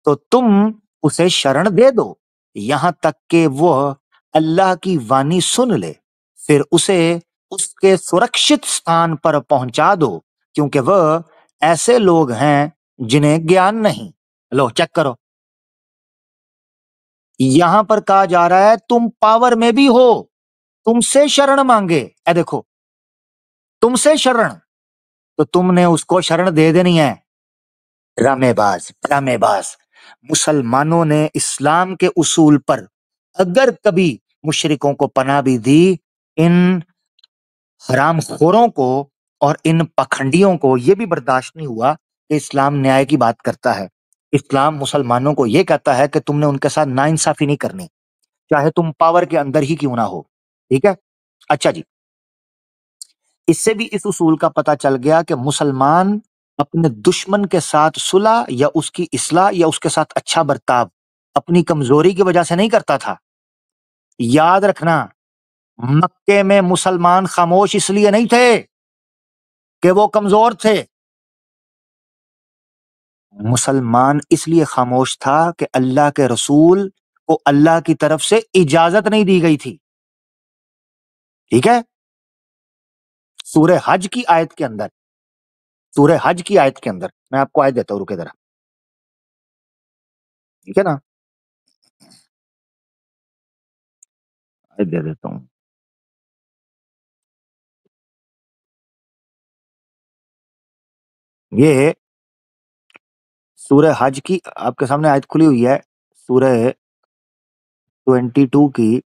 تو تم اسے شرن دے دو یہاں تک کہ وہ اللہ کی وانی سن لے، پھر اسے اس کے سرکشت ستان پر پہنچا دو، کیونکہ وہ ایسے لوگ ہیں جنہیں گیان نہیں۔ لو چیک کرو، یہاں پر کہا جا رہا ہے تم پاور میں بھی ہو، تم سے شرن مانگے، اے دیکھو تم سے شرن، تو تم نے اس کو شرن دے دینی ہے۔ ڈرامے باز مسلمانوں نے اسلام کے اصول پر اگر کبھی مشرکوں کو پناہ بھی دی، ان حرام خوروں کو اور ان پکھنڈیوں کو یہ بھی برداشت نہیں ہوا کہ اسلام نیائے کی بات کرتا ہے۔ اسلام مسلمانوں کو یہ کہتا ہے کہ تم نے ان کے ساتھ ناانصافی نہیں کرنی، چاہے تم پاور کے اندر ہی کیوں نہ ہو، ٹھیک ہے؟ اچھا جی، اس سے بھی اس اصول کا پتہ چل گیا کہ مسلمان اپنے دشمن کے ساتھ صلح یا اس کی اصلاح یا اس کے ساتھ اچھا برتاؤ اپنی کمزوری کی وجہ سے نہیں کرتا تھا۔ یاد رکھنا، مکے میں مسلمان خاموش اس لیے نہیں تھے کہ وہ کمزور تھے، مسلمان اس لیے خاموش تھا کہ اللہ کے رسول کو اللہ کی طرف سے اجازت نہیں دی گئی تھی، ٹھیک ہے؟ سورہ حج کی آیت کے اندر، سورہ حج کی آیت کے اندر میں آپ کو آیت دیتا ہوں، رکے ذرا، ٹھیک ہے نا؟ آیت دے دیتا ہوں، یہ سورہ حج کی آپ کے سامنے آیت کھلی ہوئی ہے، سورہ 22 کی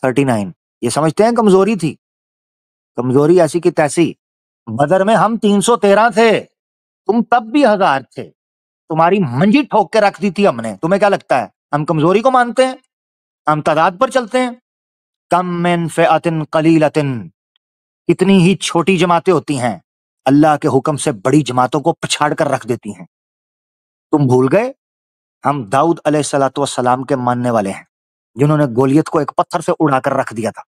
39۔ یہ سمجھتے ہیں کمزوری تھی، کمزوری ایسی کی تیسی، بدر میں ہم 313 تھے، تم تب بھی 1000 تھے، تمہاری منجی ٹھوک کے رکھ دی تھی ہم نے، تمہیں کیا لگتا ہے ہم کمزوری کو مانتے ہیں؟ ہم تعداد پر چلتے ہیں؟ کم من فئۃ قلیلۃ، کتنی ہی چھوٹی جماعتیں ہوتی ہیں اللہ کے حکم سے بڑی جماعتوں کو پچھاڑ کر رکھ دیتی ہیں۔ تم بھول گئے ہم داؤد علیہ الصلوۃ والسلام کے ماننے والے ہیں، جنہوں نے گولیت کو ایک پتھر سے اڑا کر رکھ دیا تھا۔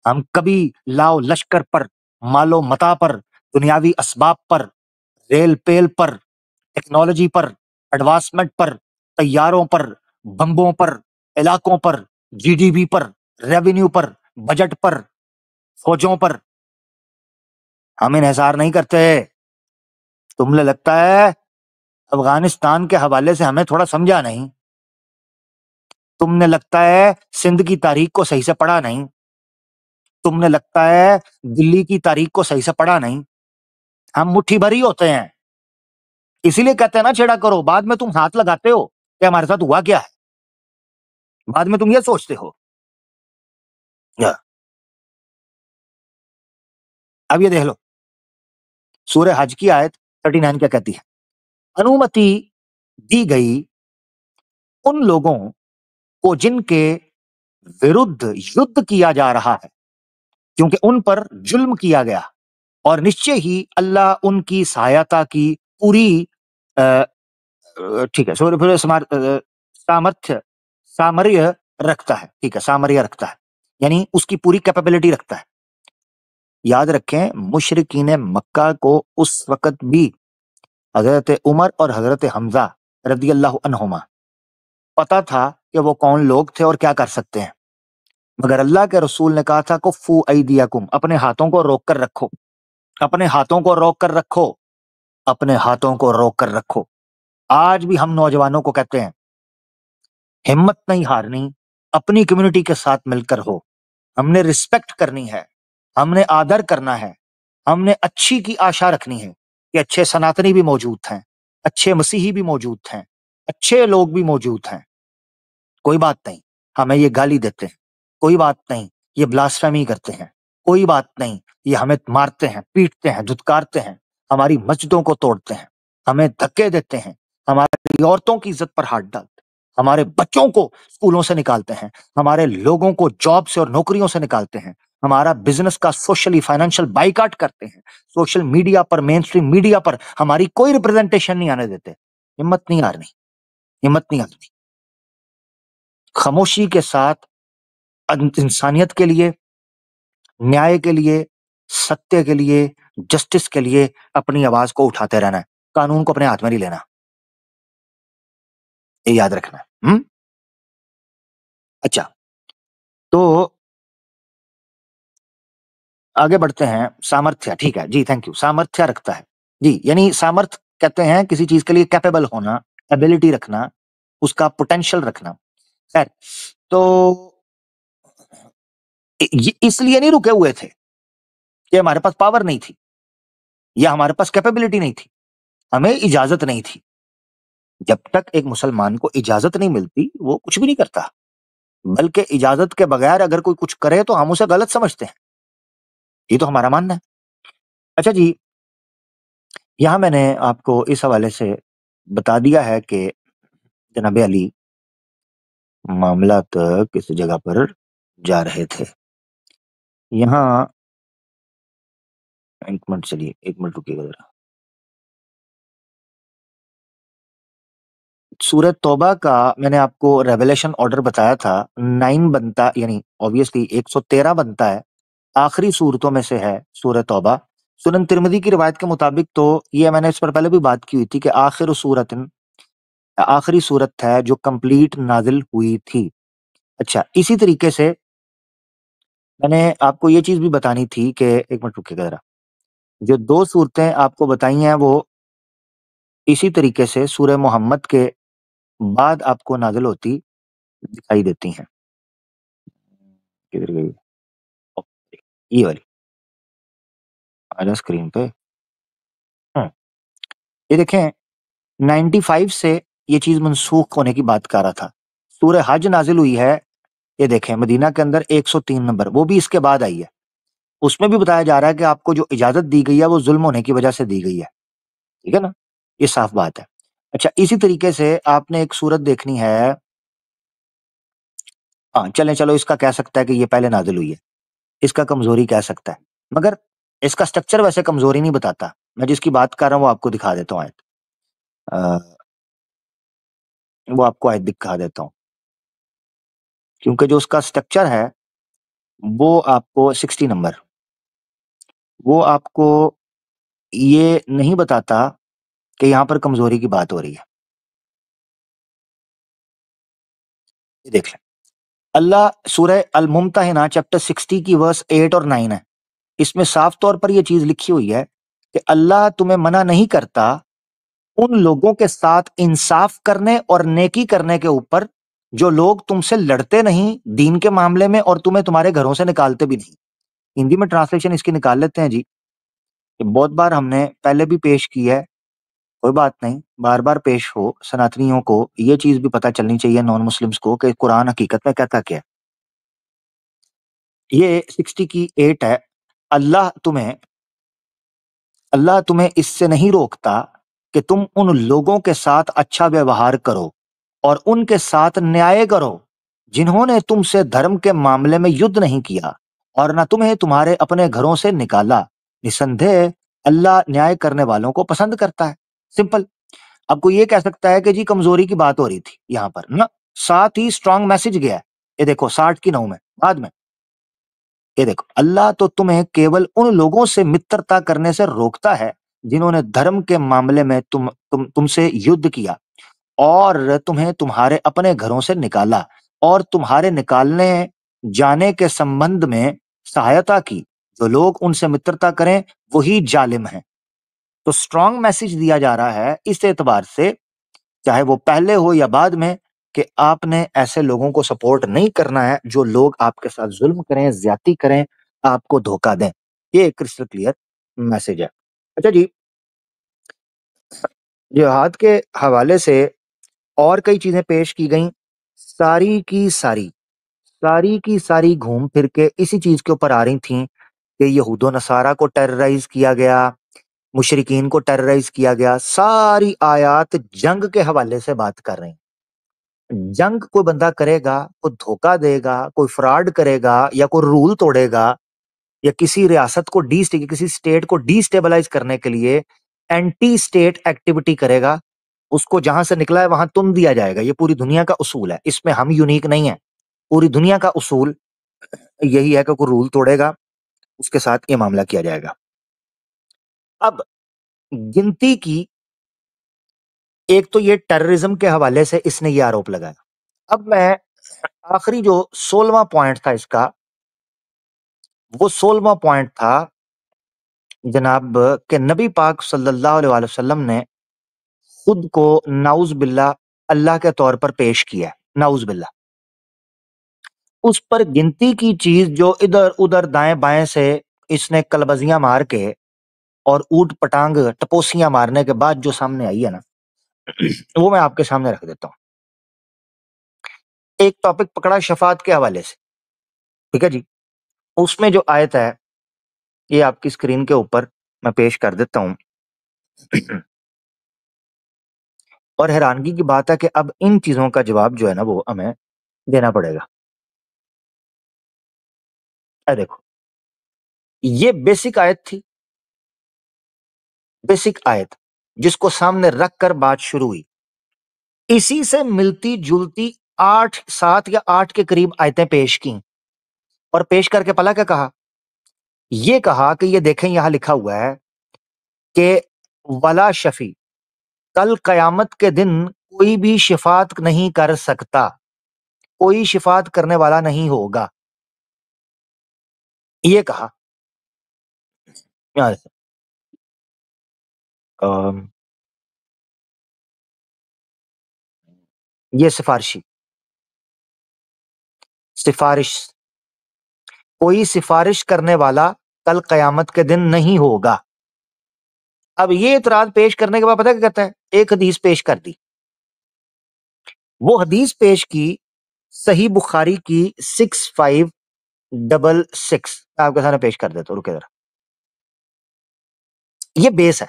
ہم کبھی لاؤ لشکر پر، مال و متا پر، دنیاوی اسباب پر، ریل پیل پر، ٹیکنالوجی پر، ایڈوانسمنٹ پر، طیاروں پر، بمبوں پر، علاقوں پر، جی ڈی پی پر، ریونیو پر، بجٹ پر، فوجوں پر ہم انحصار نہیں کرتے۔ تم نے لگتا ہے افغانستان کے حوالے سے ہمیں تھوڑا سمجھا نہیں، تم نے لگتا ہے سندھ کی تاریخ کو صحیح سے پڑھا نہیں، تم نے لگتا ہے دلی کی تاریخ کو صحیح سے پڑھا نہیں۔ ہم مٹھی بھری ہوتے ہیں، اسی لیے کہتے ہیں نا چھیڑا کرو، بعد میں تم ہاتھ لگاتے ہو کہ ہمارے ساتھ ہوا کیا ہے، بعد میں تم یہ سوچتے ہو۔ اب یہ دیکھ لو سورہ حج کی آیت 39 کیا کہتی ہے؟ انومتی دی گئی ان لوگوں کو جن کے ورد یدھ کیا جا رہا ہے، کیونکہ ان پر ظلم کیا گیا، اور نشچے ہی اللہ ان کی سہایتا کی پوری ٹھیک ہے سامریہ رکھتا ہے، ٹھیک ہے سامریہ رکھتا ہے، یعنی اس کی پوری کیپیبلٹی رکھتا ہے۔ یاد رکھیں مشرکین مکہ کو اس وقت بھی حضرت عمر اور حضرت حمزہ رضی اللہ عنہما پتا تھا کہ وہ کون لوگ تھے اور کیا کر سکتے ہیں، مگر اللہ کے رسول نے کہا تھا کفو ایدیکم، اپنے ہاتھوں کو روک کر رکھو، اپنے ہاتھوں کو روک کر رکھو، اپنے ہاتھوں کو روک کر رکھو۔ آج بھی ہم نوجوانوں کو کہتے ہیں ہمت نہیں ہارنی، اپنی کمیونٹی کے ساتھ مل کر ہو، ہم نے رسپیکٹ کرنی ہے، ہم نے آدر کرنا ہے، ہم نے اچھی کی آشا رکھنی ہے کہ اچھے سناتنی بھی موجود ہیں، اچھے مسیحی بھی موجود ہیں، اچھے لوگ بھی موجود ہیں، کوئی بات نہیں ہمیں یہ گالی دیتے ہیں، کوئی بات نہیں یہ بلاسفیمی کرتے ہیں، کوئی بات نہیں یہ ہمیں مارتے ہیں، پیٹتے ہیں، دھتکارتے ہیں، ہماری مسجدوں کو توڑتے ہیں، ہمیں دھکے دیتے ہیں، ہماری عورتوں کی عزت پر ہاتھ ڈالتے ہیں، ہمارے بچوں کو اسکولوں سے نکالتے ہیں، ہمارے لوگوں کو جاب سے اور نوکریوں سے نکالتے ہیں، ہمارا بزنس کا سوشلی فائنینشل بائیکاٹ کرتے ہیں، سوشل میڈیا پر مین سٹریم میڈیا پر ہماری کوئی ریپرزنٹیشن نہیں آنے دیتے۔ ہمت نہیں ہارنی، ہمت نہیں ہارنی، خاموشی کے ساتھ انسانیت کے لیے، نیائے کے لیے، ستیہ کے لیے، جسٹس کے لیے اپنی آواز کو اٹھاتے رہنا ہے، قانون کو اپنے ہاتھ میں نہیں لینا۔ یہ یاد رکھنا ہے. اچھا تو آگے بڑھتے ہیں. سامرتھیہ، ٹھیک ہے جی، تھینک یو. سامرتھیہ رکھتا ہے جی، یعنی سامرتھ کہتے ہیں کسی چیز کے لیے کیپیبل ہونا، ایبلٹی رکھنا، اس کا پوٹینشل رکھنا. خیر، تو اس لیے نہیں رکے ہوئے تھے کہ ہمارے پاس پاور نہیں تھی یا ہمارے پاس کیپیبلٹی نہیں تھی، ہمیں اجازت نہیں تھی. جب تک ایک مسلمان کو اجازت نہیں ملتی وہ کچھ بھی نہیں کرتا، بلکہ اجازت کے بغیر اگر کوئی کچھ کرے تو ہم اسے غلط سمجھتے ہیں. یہ تو ہمارا ماننا ہے. اچھا جی، یہاں میں نے آپ کو اس حوالے سے بتا دیا ہے کہ جناب علی معاملات کس جگہ پر جا رہے تھے. یہاں ایک منٹ، چلیے ایک منٹ رکیے گا ذرا. سورہ توبہ کا میں نے آپ کو ریویلیشن آرڈر بتایا تھا. 9 بنتا، یعنی obviously 113 بنتا ہے، آخری صورتوں میں سے ہے سورہ توبہ. سنن ترمذی کی روایت کے مطابق تو یہ میں نے اس پر پہلے بھی بات کی ہوئی تھی کہ آخری صورت ہے جو کمپلیٹ نازل ہوئی تھی. اچھا، اسی طریقے سے میں نے آپ کو یہ چیز بھی بتانی تھی کہ ایک منٹ رکیے گا ذرا. جو 2 صورتیں آپ کو بتائی ہیں وہ اسی طریقے سے سورہ محمد کے بعد آپ کو نازل ہوتی دکھائی دیتی ہیں. کدھر گئی؟ یہ والی آجا اسکرین پہ. یہ دیکھیں، 95 سے یہ چیز منسوخ ہونے کی بات کر رہا تھا. سورہ حج نازل ہوئی ہے، یہ دیکھیں مدینہ کے اندر 103 نمبر، وہ بھی اس کے بعد آئی ہے. اس میں بھی بتایا جا رہا ہے کہ آپ کو جو اجازت دی گئی ہے وہ ظلم ہونے کی وجہ سے دی گئی ہے. ٹھیک ہے نا، یہ صاف بات ہے. اچھا، اسی طریقے سے آپ نے ایک صورت دیکھنی ہے. ہاں چلو اس کا کہہ سکتا ہے کہ یہ پہلے نازل ہوئی ہے، اس کا کمزوری کہہ سکتا ہے، مگر اس کا سٹرکچر ویسے کمزوری نہیں بتاتا. میں جس کی بات کر رہا ہوں وہ آپ کو دکھا دیتا ہوں آیت. وہ آپ کو آیت دکھا دیتا ہوں، کیونکہ جو اس کا سٹرکچر ہے وہ آپ کو 60 نمبر، وہ آپ کو یہ نہیں بتاتا کہ یہاں پر کمزوری کی بات ہو رہی ہے. یہ دیکھ لیں، اللہ سورہ الممتحنہ چیپٹر 60 کی ورس 8 اور 9 ہے. اس میں صاف طور پر یہ چیز لکھی ہوئی ہے کہ اللہ تمہیں منع نہیں کرتا ان لوگوں کے ساتھ انصاف کرنے اور نیکی کرنے کے اوپر جو لوگ تم سے لڑتے نہیں دین کے معاملے میں اور تمہیں تمہارے گھروں سے نکالتے بھی نہیں. ہندی میں ٹرانسلیشن اس کی نکال لیتے ہیں جی. یہ بہت بار ہم نے پہلے بھی پیش کی ہے، کوئی بات نہیں، بار بار پیش ہو. سناتنیوں کو یہ چیز بھی پتہ چلنی چاہیے، نان مسلمز کو، کہ قرآن حقیقت میں کہتا کیا ہے. یہ 60 کی 8 ہے. اللہ تمہیں اس سے نہیں روکتا کہ تم ان لوگوں کے ساتھ اچھا ویوہار کرو اور ان کے ساتھ نیائے کرو جنہوں نے تم سے دھرم کے معاملے میں یدھ نہیں کیا اور نہ تمہیں تمہارے اپنے گھروں سے نکالا. نسندے اللہ نیائے کرنے والوں کو پسند کرتا ہے. سمپل. اب کو یہ کہہ سکتا ہے کہ جی کمزوری کی بات ہو رہی تھی یہاں پر نا، ساتھ ہی اسٹرانگ میسج گیا ہے. یہ دیکھو 60 کی 9 میں بعد میں، یہ دیکھو، اللہ تو تمہیں کیول ان لوگوں سے مترتا کرنے سے روکتا ہے جنہوں نے دھرم کے معاملے میں تم سے یدھ کیا اور تمہیں تمہارے اپنے گھروں سے نکالا اور تمہارے نکالنے جانے کے سمبندھ میں سہایتا کی. جو لوگ ان سے مترتا کریں وہی ظالم ہیں. تو اسٹرانگ میسج دیا جا رہا ہے اس اعتبار سے، چاہے وہ پہلے ہو یا بعد میں، کہ آپ نے ایسے لوگوں کو سپورٹ نہیں کرنا ہے جو لوگ آپ کے ساتھ ظلم کریں، زیادتی کریں، آپ کو دھوکہ دیں. یہ ایک کرسٹل کلیئر میسج ہے. اچھا جی، جہاد کے حوالے سے اور کئی چیزیں پیش کی گئیں، ساری کی ساری گھوم پھر کے اسی چیز کے اوپر آ رہی تھیں کہ یہود و نصارہ کو ٹیررائز کیا گیا، مشرکین کو ٹیررائز کیا گیا. ساری آیات جنگ کے حوالے سے بات کر رہے ہیں. جنگ کوئی بندہ کرے گا، کوئی دھوکہ دے گا، کوئی فراڈ کرے گا، یا کوئی رول توڑے گا، یا کسی ریاست کو کسی اسٹیٹ کو ڈی اسٹیبلائز کرنے کے لیے اینٹی اسٹیٹ ایکٹیویٹی کرے گا، اس کو جہاں سے نکلا ہے وہاں تم دیا جائے گا. یہ پوری دنیا کا اصول ہے، اس میں ہم یونیک نہیں ہیں. پوری دنیا کا اصول یہی ہے کہ کوئی رول توڑے گا اس کے ساتھ یہ معاملہ کیا جائے گا. اب گنتی کی ایک تو یہ ٹیررزم کے حوالے سے اس نے یہ آروپ لگایا. اب میں آخری جو 16واں پوائنٹ تھا اس کا، وہ 16واں پوائنٹ تھا جناب کہ نبی پاک صلی اللہ علیہ وآلہ وسلم نے خود کو نعوذ باللہ اللہ کے طور پر پیش کیا ہے، نعوذ باللہ. اس پر گنتی کی چیز جو ادھر ادھر دائیں بائیں سے اس نے کلبزیاں مار کے اور اوٹ پٹانگ ٹپوسیاں مارنے کے بعد جو سامنے آئی ہے نا، وہ میں آپ کے سامنے رکھ دیتا ہوں. ایک ٹاپک پکڑا شفاعت کے حوالے سے، ٹھیک ہے جی. اس میں جو آیت ہے یہ آپ کی اسکرین کے اوپر میں پیش کر دیتا ہوں. اور حیرانگی کی بات ہے کہ اب ان چیزوں کا جواب جو ہے نا وہ ہمیں دینا پڑے گا. اے دیکھو، یہ بیسک آیت تھی، بیسک آیت جس کو سامنے رکھ کر بات شروع ہوئی. اسی سے ملتی جلتی 7 یا 8 کے قریب آیتیں پیش کی، اور پیش کر کے پلا کیا کہا؟ یہ کہا کہ یہ دیکھیں یہاں لکھا ہوا ہے کہ ولا شفیع، کل قیامت کے دن کوئی بھی شفاعت نہیں کر سکتا، کوئی شفاعت کرنے والا نہیں ہوگا. یہ کہا. یہ سفارش، کوئی سفارش کرنے والا کل قیامت کے دن نہیں ہوگا. اب یہ اعتراض پیش کرنے کے بعد پتہ کیا کہتا ہے؟ ایک حدیث پیش کر دی. وہ حدیث پیش کی صحیح بخاری کی 6566، آپ کے سامنے پیش کر دیتا ہوں، رکے ذرا. یہ بیس ہے،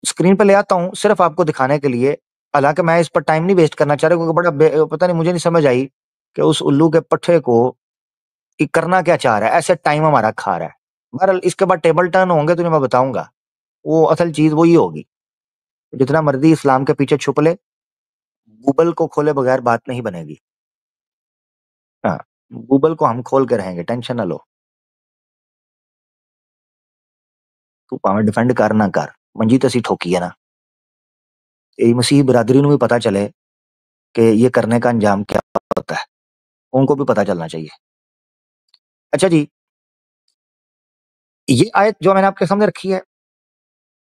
اسکرین پہ لے آتا ہوں صرف آپ کو دکھانے کے لیے. حالانکہ میں اس پر ٹائم نہیں ویسٹ کرنا چاہ رہا کیونکہ بڑا پتہ نہیں، مجھے نہیں سمجھ آئی کہ اس الو کے پٹھے کو یہ کرنا کیا چاہ رہا ہے، ایسے ٹائم ہمارا کھا رہا ہے. بہرحال اس کے بعد ٹیبل ٹرن ہوں گے تو میں بتاؤں گا، وہ اصل چیز وہی ہوگی. جتنا مرضی اسلام کے پیچھے چھپ لے، گوگل کو کھولے بغیر بات نہیں بنے گی. ہاں، گوگل کو ہم کھول کے رہیں گے، ٹینشن نہ لو. تو پاویں ڈیفینڈ کر نہ کر، منجی تسی ٹھوکی ہے نا. یہ مسیح برادری نو بھی پتا چلے کہ یہ کرنے کا انجام کیا ہوتا ہے، ان کو بھی پتا چلنا چاہیے. اچھا جی، یہ آیت جو میں نے آپ کے سامنے رکھی ہے،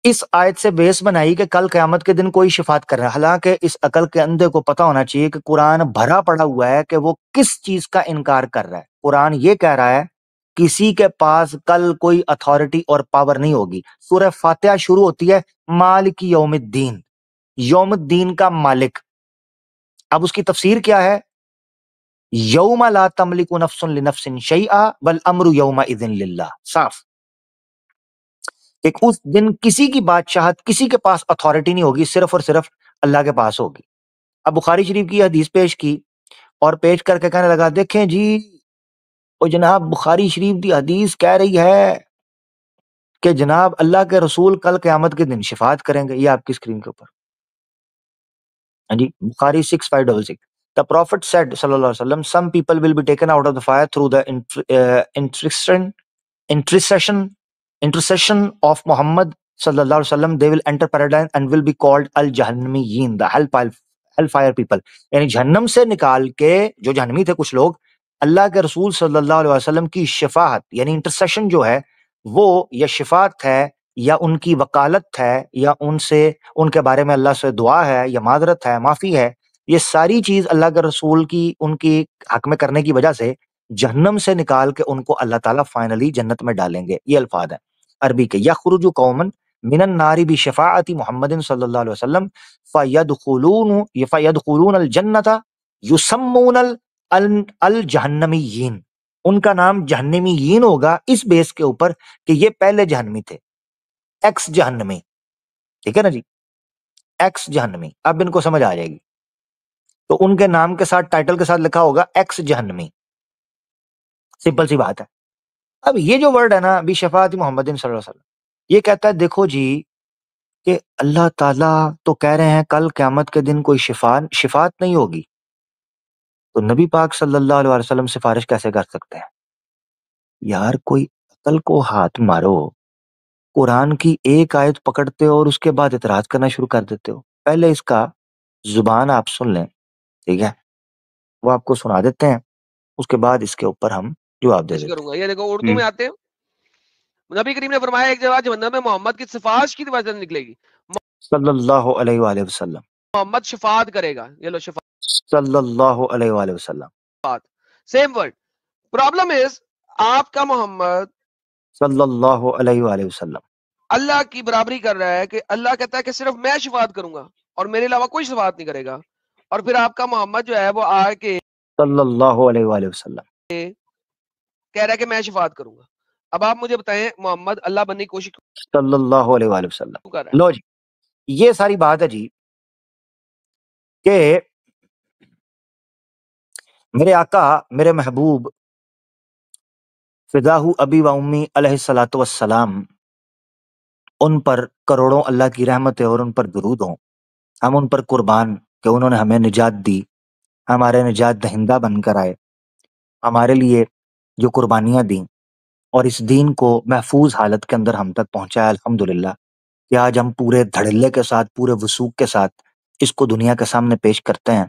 اس آیت سے بیس بنائی کہ کل قیامت کے دن کوئی شفاعت کر رہا ہے. حالانکہ اس عقل کے اندھے کو پتا ہونا چاہیے کہ قرآن بھرا پڑا ہوا ہے کہ وہ کس چیز کا انکار کر رہا ہے. قرآن یہ کہہ رہا ہے کسی کے پاس کل کوئی اتھارٹی اور پاور نہیں ہوگی. سورہ فاتحہ شروع ہوتی ہے مالک یوم الدین، یوم الدین کا مالک. اب اس کی تفسیر کیا ہے؟ یوم لا تملک نفس لنفس شیئا والامر یومئذ للہ. صاف ایک اس دن کسی کی بادشاہت، کسی کے پاس اتھارٹی نہیں ہوگی، صرف اور صرف اللہ کے پاس ہوگی. اب بخاری شریف کی حدیث پیش کی اور پیش کر کے کہنے لگا دیکھیں جی وہ جناب بخاری شریف کی حدیث کہہ رہی ہے کہ جناب اللہ کے رسول کل قیامت کے دن شفاعت کریں گے. یہ آپ کی اسکرین کے اوپر ہاں جی، بخاری 6566. The Prophet said صلی اللہ علیہ وسلم some people will be taken out of the fire through the intercession of Muhammad صلی اللہ علیہ وسلم. They will enter paradise and will be called al-Jahannamiyin, the hellfire people. یعنی جہنم سے نکال کے جو جہنمی تھے کچھ لوگ، اللہ کے رسول صلی اللہ علیہ وسلم کی شفاعت یعنی انٹرسیشن جو ہے وہ یا شفاعت ہے یا ان کی وکالت ہے یا ان کے بارے میں اللہ سے دعا ہے یا معذرت ہے، معافی ہے. یہ ساری چیز اللہ کے رسول کی ان کی حق میں کرنے کی وجہ سے جہنم سے نکال کے ان کو اللہ تعالیٰ فائنلی جنت میں ڈالیں گے. یہ الفاظ ہیں عربی کے. یخرج قوما من النار بشفاعت محمد صلی اللہ علیہ وسلم فیدخلون الجنت یسمون الجہنمیین. ان کا نام جہنمیین ہوگا اس بیس کے اوپر کہ یہ پہلے جہنمی تھے، ایکس جہنمی. ٹھیک ہے نا جی، ایکس جہنمی. اب ان کو سمجھ آ جائے گی. تو ان کے نام کے ساتھ ٹائٹل کے ساتھ لکھا ہوگا ایکس جہنمی. سمپل سی بات ہے. اب یہ جو ورڈ ہے نا بھی شفاعت محمد صلی اللہ علیہ وسلم، یہ کہتا ہے دیکھو جی کہ اللہ تعالیٰ تو کہہ رہے ہیں کل قیامت کے دن کوئی شفاعت نہیں ہوگی، تو نبی پاک صلی اللہ علیہ وسلم سفارش کیسے کر سکتے ہیں؟ یار کوئی عقل کو ہاتھ مارو. قرآن کی ایک آیت پکڑتے ہو اور اس کے بعد اعتراض کرنا شروع کر دیتے ہو. پہلے اس کا زبان آپ سن لیں, ٹھیک ہے, وہ آپ کو سنا دیتے ہیں, اس کے بعد اس کے اوپر ہم جواب دے دیتے کروں گا. یہ دیکھو اردو میں آتے ہیں. نبی کریم نے فرمایا ایک جگہ جہنم میں محمد کی سفارش کی وجہ سے نکلے گی, صلی اللہ علیہ وآلہ وسلم, محمد شفاعت کرے گا. یہ لو شفاعت, صلی اللہ علیہ وآلہ وسلم, سیم ورڈ. پرابلم از آپ کا محمد صلی اللہ علیہ وآلہ وسلم اللہ کی برابری کر رہا ہے کہ اللہ کہتا ہے کہ صرف میں شفاعت کروں گا اور میرے علاوہ کوئی شفاعت نہیں کرے گا, اور پھر آپ کا محمد جو ہے وہ آ کے صلی اللہ علیہ وآلہ وسلم کہہ رہا ہے کہ میں شفاعت کروں گا. اب آپ مجھے بتائیں محمد اللہ بننے کی کوشش صلی اللہ علیہ وآلہ وسلم. کر رہا ہے. لو جی, یہ ساری بات ہے جی کہ میرے آقا میرے محبوب فداہ ابی و امی علیہ الصلوۃ والسلام, ان پر کروڑوں اللہ کی رحمتیں اور ان پر درود ہوں. ہم ان پر قربان کہ انہوں نے ہمیں نجات دی, ہمارے نجات دہندہ بن کر آئے, ہمارے لیے جو قربانیاں دیں اور اس دین کو محفوظ حالت کے اندر ہم تک پہنچایا. الحمدللہ کہ آج ہم پورے دھڑلے کے ساتھ, پورے وثوق کے ساتھ اس کو دنیا کے سامنے پیش کرتے ہیں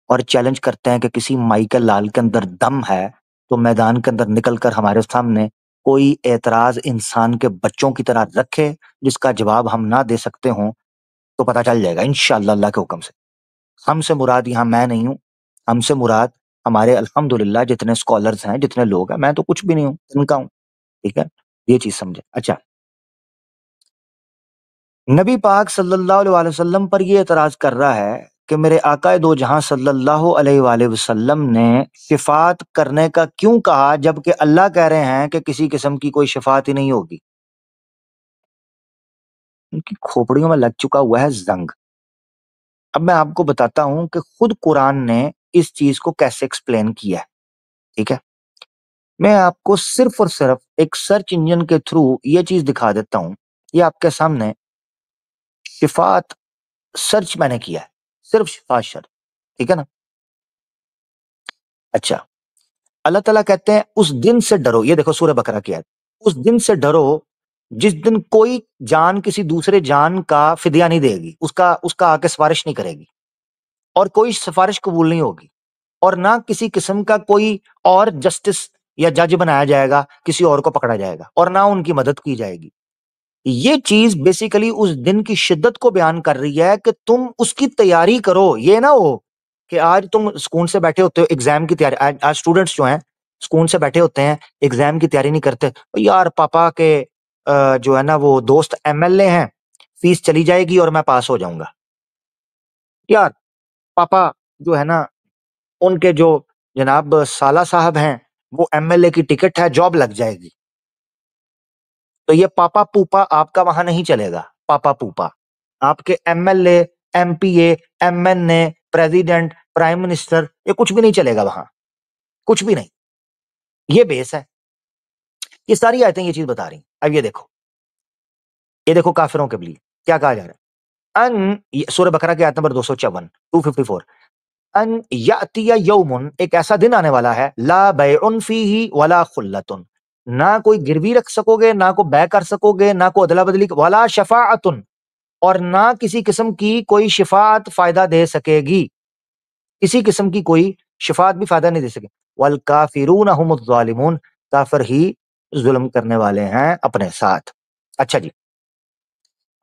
اور چیلنج کرتے ہیں کہ کسی مائیکل لال کے اندر دم ہے تو میدان کے اندر نکل کر ہمارے سامنے کوئی اعتراض انسان کے بچوں کی طرح رکھے جس کا جواب ہم نہ دے سکتے ہوں, تو پتہ چل جائے گا انشاءاللہ اللہ کے حکم سے. ہم سے مراد یہاں میں نہیں ہوں, ہم سے مراد ہمارے الحمدللہ جتنے سکولرز ہیں, جتنے لوگ ہیں, میں تو کچھ بھی نہیں ہوں, ان کا ہوں, ٹھیک ہے, یہ چیز سمجھے. اچھا, نبی پاک صلی اللہ علیہ وسلم پر یہ اعتراض کر رہا ہے کہ میرے آقا دو جہاں صلی اللہ علیہ وآلہ وسلم نے شفاعت کرنے کا کیوں کہا جبکہ اللہ کہہ رہے ہیں کہ کسی قسم کی کوئی شفاعت ہی نہیں ہوگی. ان کی کھوپڑیوں میں لگ چکا ہوا ہے زنگ. اب میں آپ کو بتاتا ہوں کہ خود قرآن نے اس چیز کو کیسے ایکسپلین کیا ہے, ٹھیک ہے. میں آپ کو صرف اور صرف ایک سرچ انجن کے تھرو یہ چیز دکھا دیتا ہوں. یہ آپ کے سامنے شفاعت سرچ میں نے کیا ہے, صرف شفاعت شرط, ٹھیک ہے نا. اچھا, اللہ تعالیٰ کہتے ہیں اس دن سے ڈرو, یہ دیکھو سورہ بقرہ کی آیت, اس دن سے ڈرو جس دن کوئی جان کسی دوسرے جان کا فدیہ نہیں دے گی, اس کا آ کے سفارش نہیں کرے گی, اور کوئی سفارش قبول نہیں ہوگی, اور نہ کسی قسم کا کوئی اور جسٹس یا جج بنایا جائے گا, کسی اور کو پکڑا جائے گا, اور نہ ان کی مدد کی جائے گی. یہ چیز بیسیکلی اس دن کی شدت کو بیان کر رہی ہے کہ تم اس کی تیاری کرو. یہ نہ ہو کہ آج تم سکون سے بیٹھے ہوتے ہو ایگزام کی تیاری, آج اسٹوڈنٹس جو ہیں سکون سے بیٹھے ہوتے ہیں ایگزام کی تیاری نہیں کرتے, یار پاپا کے جو ہے نا وہ دوست ایم ایل اے ہیں, فیس چلی جائے گی اور میں پاس ہو جاؤں گا. یار پاپا جو ہے نا ان کے جو جناب سالہ صاحب ہیں وہ ایم ایل اے کی ٹکٹ ہے, جاب لگ جائے گی. تو یہ پاپا پوپا آپ کا وہاں نہیں چلے گا. پاپا پوپا آپ کے M L A, M P A, M N A, president, prime minister, یہ کچھ بھی نہیں چلے گا وہاں, کچھ بھی نہیں. یہ بیس ہے. یہ ساری آیتیں یہ چیز بتا رہی ہیں. اب یہ دیکھو کافروں کے لیے کیا کہا جا رہا ہے. سورہ بقرہ کی آیت نمبر 254 254, ان یاتی یوم, ایک ایسا دن آنے والا ہے, لا بیع فیہ ولا خلۃ, نہ کوئی گروی رکھ سکو گے, نہ کو بے کر سکو گے, نہ کو ادلا بدلی, ولا شفاعت, اور نہ کسی قسم کی کوئی شفاعت فائدہ دے سکے گی, کسی قسم کی کوئی شفاعت بھی فائدہ نہیں دے سکے. والکافرون هم الظالمون, کافر ہی ظلم کرنے والے ہیں اپنے ساتھ. اچھا جی,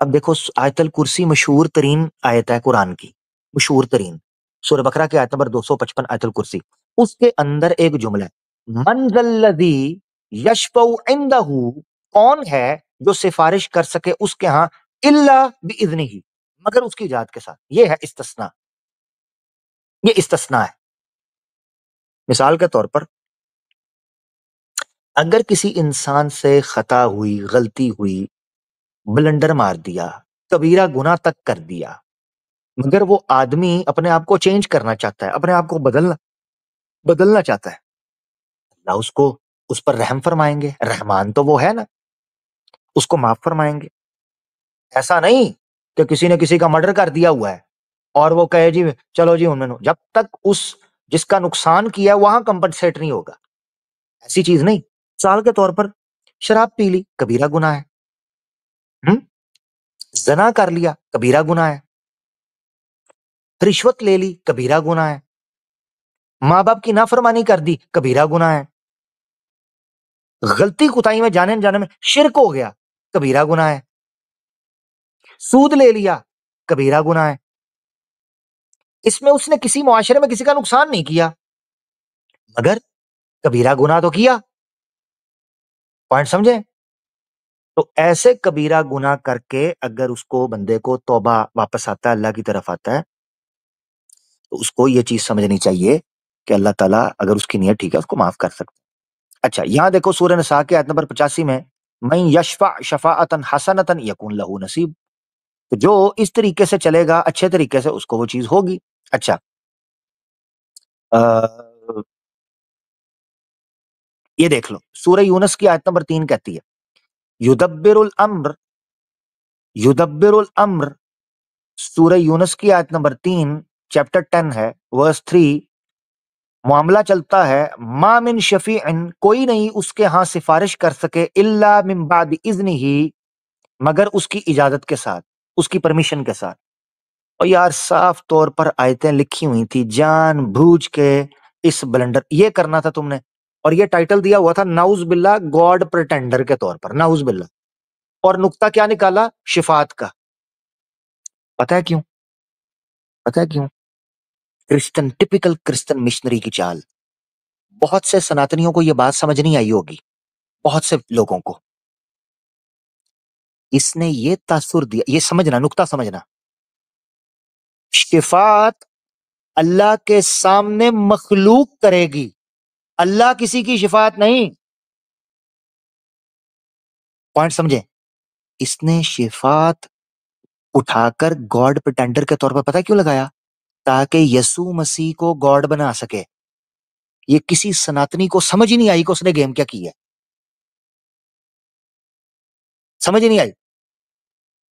اب دیکھو آیت الکرسی مشہور ترین آیت ہے قرآن کی, مشہور ترین, سورہ بقرہ کی آیت نمبر 255 آیت الکرسی. اس کے اندر ایک جملہ ہے, من ذا الذی یشفع عندہ, کون ہے جو سفارش کر سکے اس کے ہاں, الا باذنہ, مگر اس کی اجازت کے ساتھ. یہ ہے استثناء, یہ استثناء ہے. مثال کے طور پر اگر کسی انسان سے خطا ہوئی, غلطی ہوئی, بلنڈر مار دیا, کبیرہ گناہ تک کر دیا, مگر وہ آدمی اپنے آپ کو چینج کرنا چاہتا ہے, اپنے آپ کو بدلنا چاہتا ہے, اللہ اس پر رحم فرمائیں گے. رحمان تو وہ ہے نا, اس کو معاف فرمائیں گے. ایسا نہیں کہ کسی نے کسی کا مرڈر کر دیا ہوا ہے اور وہ کہے جی چلو جی انہوں نے, جب تک اس جس کا نقصان کیا وہاں کمپنسیٹ نہیں ہوگا, ایسی چیز نہیں. مثال کے طور پر شراب پی لی, کبیرہ گناہ ہے, زنا کر لیا کبیرہ گناہ ہے، رشوت لے لی کبیرہ گناہ ہے، ماں باپ کی نافرمانی کر دی کبیرہ گناہ ہے، غلطی کوتاہی میں جانے انجانے میں شرک ہو گیا کبیرہ گناہ ہے، سود لے لیا کبیرہ گناہ ہے۔ اس میں اس نے کسی معاشرے میں کسی کا نقصان نہیں کیا، مگر کبیرہ گناہ تو کیا۔ پوائنٹ سمجھے؟ تو ایسے کبیرہ گناہ کر کے اگر اس کو بندے کو توبہ واپس آتا ہے، اللہ کی طرف آتا ہے، تو اس کو یہ چیز سمجھنی چاہیے کہ اللہ تعالیٰ اگر اس کی نیت ٹھیک ہے اس کو معاف کر سکتا ہے۔ اچھا یہاں دیکھو سورہ نساء کے آیت نمبر 85 میں من یشفع شفاعتا حسنتا یکون لہ نصیب، تو جو اس طریقے سے چلے گا اچھے طریقے سے اس کو وہ چیز ہوگی۔ اچھا یہ دیکھ لو سورہ یونس کی آیت نمبر 3 کہتی ہے یدبر الامر، سورہ یونس کی آیت نمبر 3 چیپٹر 10 ہے ورس 3، معاملہ چلتا ہے ما من شفیع، کوئی نہیں اس کے ہاں سفارش کر سکے الا من بعد اذنہ، مگر اس کی اجازت کے ساتھ، اس کی پرمیشن کے ساتھ۔ اور یار صاف طور پر آیتیں لکھی ہوئی تھی، جان بوجھ کے اس بلنڈر یہ کرنا تھا تم نے، اور یہ ٹائٹل دیا ہوا تھا نعوذ باللہ گاڈ پریٹینڈر کے طور پر، نعوذ باللہ، اور نقطہ کیا نکالا؟ شفاعت کا۔ پتہ ہے کیوں؟ پتہ ہے کیوں؟ کرسچن، ٹپیکل کرسچن مشنری کی چال۔ بہت سے سناتنیوں کو یہ بات سمجھ نہیں آئی ہوگی، بہت سے لوگوں کو اس نے یہ تاثر دیا، یہ سمجھنا، نقطہ سمجھنا، شفاعت اللہ کے سامنے مخلوق کرے گی، اللہ کسی کی شفاعت نہیں۔ پوائنٹ سمجھے؟ اس نے شفاعت اٹھا کر گاڈ پریٹینڈر کے طور پر پتہ کیوں لگایا؟ تاکہ یسوع مسیح کو گاڈ بنا سکے۔ یہ کسی سناتنی کو سمجھ ہی نہیں آئی کہ اس نے گیم کیا کی ہے، سمجھ ہی نہیں آئی۔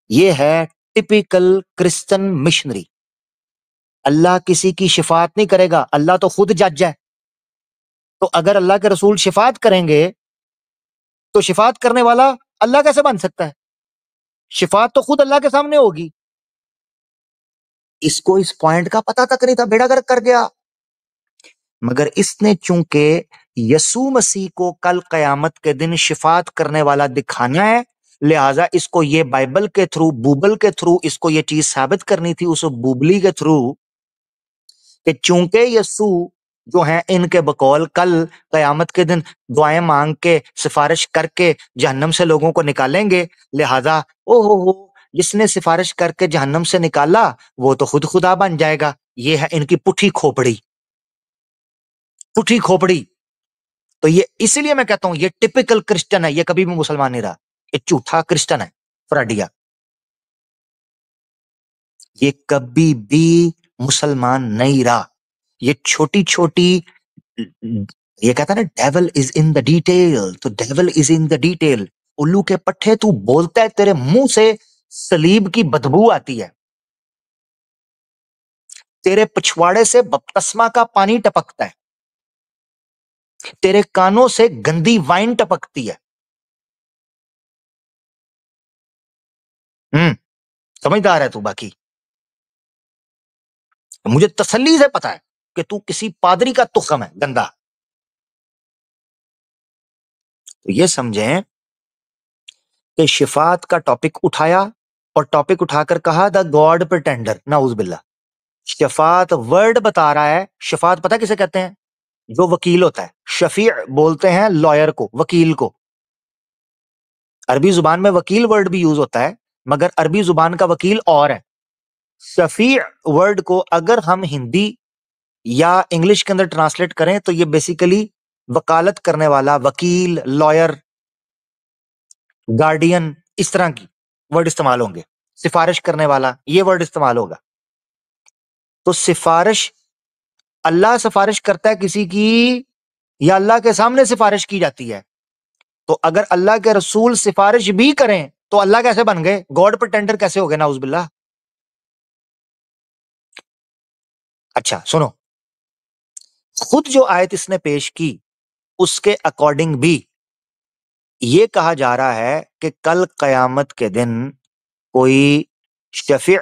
یہ ہے ٹپیکل کرسچن مشنری۔ اللہ کسی کی شفاعت نہیں کرے گا، اللہ تو خود جج ہے۔ تو اگر اللہ کے رسول شفاعت کریں گے تو شفاعت کرنے والا اللہ کیسے بن سکتا ہے؟ شفاعت تو خود اللہ کے سامنے ہوگی۔ اس کو اس پوائنٹ کا پتہ تک نہیں تھا، بیڑا گرک کر گیا۔ مگر اس نے چونکہ یسوع مسیح کو کل قیامت کے دن شفاعت کرنے والا دکھانا ہے، لہٰذا اس کو یہ بائبل کے تھرو، بوبل کے تھرو اس کو یہ چیز ثابت کرنی تھی، اس بوبلی کے تھرو، کہ چونکہ یسوع جو ہیں ان کے بقول کل قیامت کے دن دعائیں مانگ کے سفارش کر کے جہنم سے لوگوں کو نکالیں گے، لہٰذا او جس نے سفارش کر کے جہنم سے نکالا وہ تو خود خدا بن جائے گا۔ یہ ہے ان کی پٹھی کھوپڑی، پٹھی کھوپڑی۔ تو یہ اسی لیے میں کہتا ہوں یہ ٹپیکل کرسچن ہے، یہ کبھی بھی مسلمان نہیں رہا، یہ جھوٹا کرسچن ہے، فراڈیا۔ یہ کبھی بھی مسلمان نہیں رہا۔ یہ چھوٹی چھوٹی، یہ کہتا ہے نا devil is in the detail, تو devil is in the detail. الو کے پٹھے تو بولتا ہے تیرے منہ سے صلیب کی بدبو آتی ہے، تیرے پچھواڑے سے بپتسمہ کا پانی ٹپکتا ہے، تیرے کانوں سے گندی وائن ٹپکتی ہے۔ سمجھدار ہے تو؟ باقی مجھے تسلی سے پتا ہے کہ تو کسی پادری کا تخم ہے گندا۔ تو یہ سمجھیں کہ شفاعت کا ٹاپک اٹھایا اور ٹاپک اٹھا کر کہا دا گاڈ پریٹینڈر، نعوذ باللہ۔ شفاعت ورڈ بتا رہا ہے، شفاعت پتہ کسے کہتے ہیں؟ جو وکیل ہوتا ہے، شفیع بولتے ہیں لائر کو، وکیل کو۔ عربی زبان میں وکیل ورڈ بھی یوز ہوتا ہے، مگر عربی زبان کا وکیل اور ہے۔ شفیع ورڈ کو اگر ہم ہندی یا انگلش کے اندر ٹرانسلیٹ کریں تو یہ بیسیکلی وکالت کرنے والا، وکیل، لائر، گارڈین، اس طرح کی ورڈ استعمال ہوں گے۔ سفارش کرنے والا، یہ ورڈ استعمال ہوگا۔ تو سفارش، اللہ سفارش کرتا ہے کسی کی یا اللہ کے سامنے سفارش کی جاتی ہے؟ تو اگر اللہ کے رسول سفارش بھی کریں تو اللہ کیسے بن گئے؟ گاڈ پریٹینڈر کیسے ہو گئے؟ نعوذ باللہ۔ اچھا سنو، خود جو آیت اس نے پیش کی اس کے اکارڈنگ بھی یہ کہا جا رہا ہے کہ کل قیامت کے دن کوئی شفیع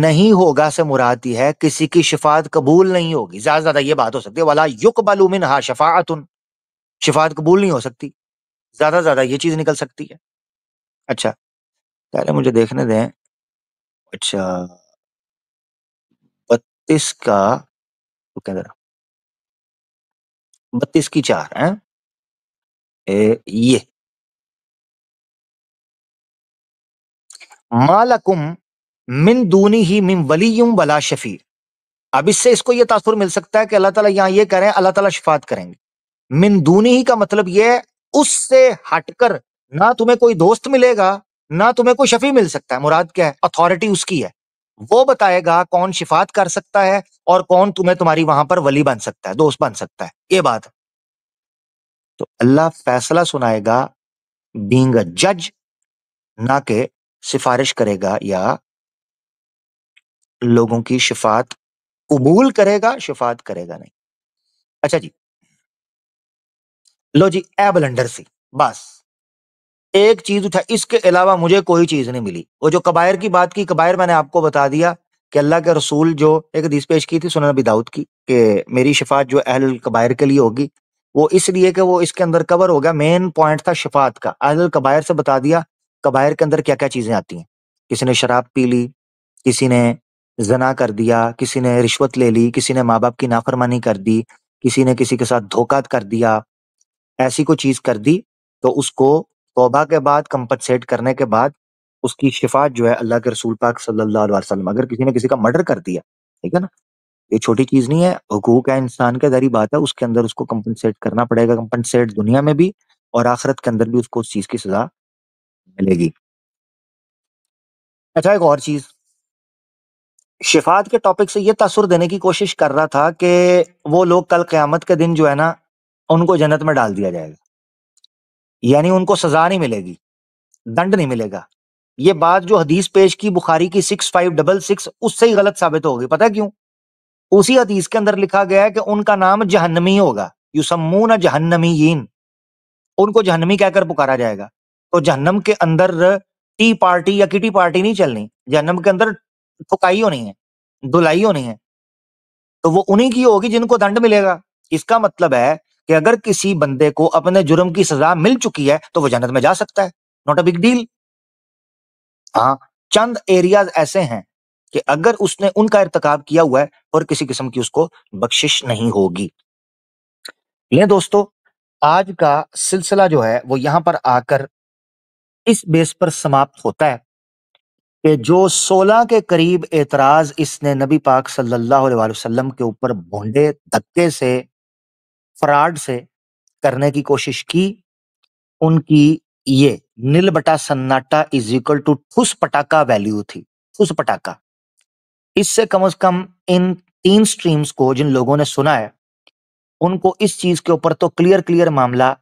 نہیں ہوگا سے مراد یہ ہے کسی کی شفاعت قبول نہیں ہوگی. زیادہ زیادہ یہ بات ہو سکتی ہے ولا یقبل منها شفاعت، شفاعت قبول نہیں ہو سکتی، زیادہ زیادہ یہ چیز نکل سکتی ہے. اچھا پہلے مجھے دیکھنے دیں. اچھا 32 کا ذرا 32 کی 4 ہیں یہ مالکم من دونی ہی من ولی ولا شفیع. اب اس سے اس کو یہ تاثر مل سکتا ہے کہ اللہ تعالیٰ یہاں یہ کہہ رہے ہیں اللہ تعالیٰ شفاعت کریں گے. من دونی ہی کا مطلب یہ ہے اس سے ہٹ کر نہ تمہیں کوئی دوست ملے گا نہ تمہیں کوئی شفیع مل سکتا ہے. مراد کیا ہے؟ اتھارٹی اس کی ہے، وہ بتائے گا کون شفاعت کر سکتا ہے اور کون تمہیں تمہاری وہاں پر ولی بن سکتا ہے، دوست بن سکتا ہے. یہ بات تو اللہ فیصلہ سنائے گا بینگ اے جج، نہ کہ سفارش کرے گا یا لوگوں کی شفاعت قبول کرے گا، شفاعت کرے گا نہیں. اچھا جی لو جی اے بلنڈر سی، بس ایک چیز اٹھا، اس کے علاوہ مجھے کوئی چیز نہیں ملی. وہ جو کبائر کی بات کی، کبائر میں نے آپ کو بتا دیا کہ اللہ کے رسول جو ایک حدیث پیش کی تھی سنن نبی داؤد کی کہ میری شفاعت جو اہل الکبائر کے لیے ہوگی، وہ اس لیے کہ وہ اس کے اندر کور ہو گیا. مین پوائنٹ تھا شفاعت کا. اہل الکبائر سے بتا دیا کبائر کے اندر کیا کیا چیزیں آتی ہیں. کسی نے شراب پی لی، کسی نے زنا کر دیا، کسی نے رشوت لے لی، کسی نے ماں باپ کی نافرمانی کر دی، کسی نے کسی کے ساتھ دھوکہ کر دیا، ایسی کوئی چیز کر دی تو اس کو توبہ کے بعد کمپنسیٹ کرنے کے بعد اس کی شفاعت جو ہے اللہ کے رسول پاک صلی اللہ علیہ وسلم. اگر کسی نے کسی کا مرڈر کر دیا، ٹھیک ہے نا، یہ چھوٹی چیز نہیں ہے، حقوق ہے انسان کے داری بات ہے، اس کے اندر اس کو کمپنسیٹ کرنا پڑے گا. کمپنسیٹ دنیا میں بھی اور آخرت کے اندر بھی اس کو اس چیز کی سزا ملے گی. اچھا ایک اور چیز شفاعت کے ٹاپک سے یہ تاثر دینے کی کوشش کر رہا تھا کہ وہ لوگ کل قیامت کے دن جو ہے نا ان کو جنت میں ڈال دیا جائے گا، یعنی ان کو سزا نہیں ملے گی، دنڈ نہیں ملے گا. یہ بات جو حدیث پیش کی بخاری کی 6566 اس سے ہی غلط ثابت ہوگی. پتہ کیوں؟ اسی حدیث کے اندر لکھا گیا ہے کہ ان کا نام جہنمی ہوگا، یسمون جہنمیین، ان کو جہنمی کہہ کر پکارا جائے گا. تو جہنم کے اندر ٹی پارٹی یا کٹی پارٹی نہیں چلنی، جہنم کے اندر ٹھکائی ہونی ہے، دلائی ہونی ہے، تو وہ انہی کی ہوگی جن کو دنڈ ملے گا. اس کا مطلب ہے کہ اگر کسی بندے کو اپنے جرم کی سزا مل چکی ہے تو وہ جنت میں جا سکتا ہے، ناٹ اے بگ ڈیل. ہاں چند ایریاز ایسے ہیں کہ اگر اس نے ان کا ارتکاب کیا ہوا ہے اور کسی قسم کی اس کو بخشش نہیں ہوگی. لیں دوستو آج کا سلسلہ جو ہے وہ یہاں پر آ کر اس بیس پر سماپت ہوتا ہے کہ جو 16 کے قریب اعتراض اس نے نبی پاک صلی اللہ علیہ وسلم کے اوپر بھونڈے دھکے سے فراڈ سے کرنے کی کوشش کی، ان کی یہ نل بٹا سناٹا از اکول ٹو ٹھوس پٹاکا ویلیو تھی. ٹھوس پٹاکا اس سے کم از کم ان 3 سٹریمز کو جن لوگوں نے سنا ہے ان کو اس چیز کے اوپر تو کلیئر معاملہ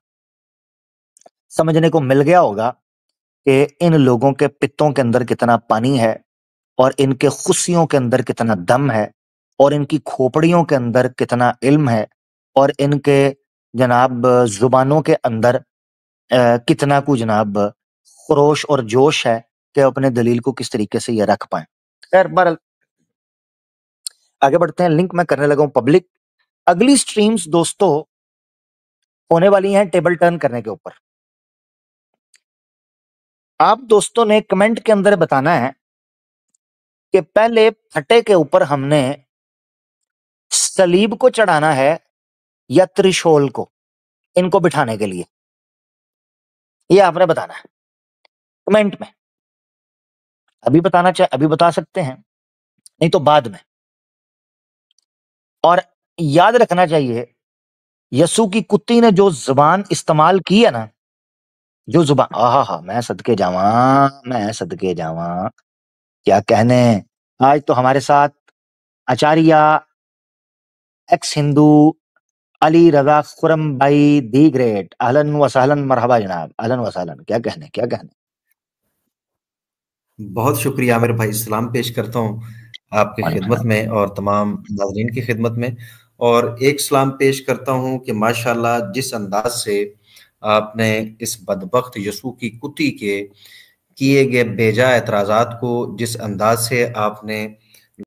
سمجھنے کو مل گیا ہوگا کہ ان لوگوں کے پتوں کے اندر کتنا پانی ہے اور ان کے خصیوں کے اندر کتنا دم ہے اور ان کی کھوپڑیوں کے اندر کتنا علم ہے اور ان کے جناب زبانوں کے اندر کتنا کو جناب خروش اور جوش ہے کہ اپنے دلیل کو کس طریقے سے یہ رکھ پائیں. خیر بہرحال آگے بڑھتے ہیں. لنک میں کرنے لگا ہوں پبلک. اگلی سٹریمز دوستو ہونے والی ہیں ٹیبل ٹرن کرنے کے اوپر. آپ دوستوں نے کمنٹ کے اندر بتانا ہے کہ پہلے پھٹے کے اوپر ہم نے صلیب کو چڑھانا ہے یا ترشول کو، ان کو بٹھانے کے لیے. یہ آپ نے بتانا ہے کمنٹ میں. ابھی بتانا چاہے ابھی بتا سکتے ہیں، نہیں تو بعد میں. اور یاد رکھنا چاہیے یسوع کی کتی نے جو زبان استعمال کی ہے نا، جو زبان میں صدقے جاواں کیا کہنے. آج تو ہمارے ساتھ آچاریہ ایکس ہندو علی رضا خرم بھائی دی گریٹ، اہلن و سہلن، مرحبا جناب، اہلن و سہلن. کیا کہنے. بہت شکریہ عامر بھائی. سلام پیش کرتا ہوں آپ کی خدمت میں اور تمام ناظرین کی خدمت میں، اور ایک سلام پیش کرتا ہوں کہ ماشاءاللہ جس انداز سے آپ نے اس بدبخت یسوع کی کتی کے کیے گئے بیجا اعتراضات کو جس انداز سے آپ نے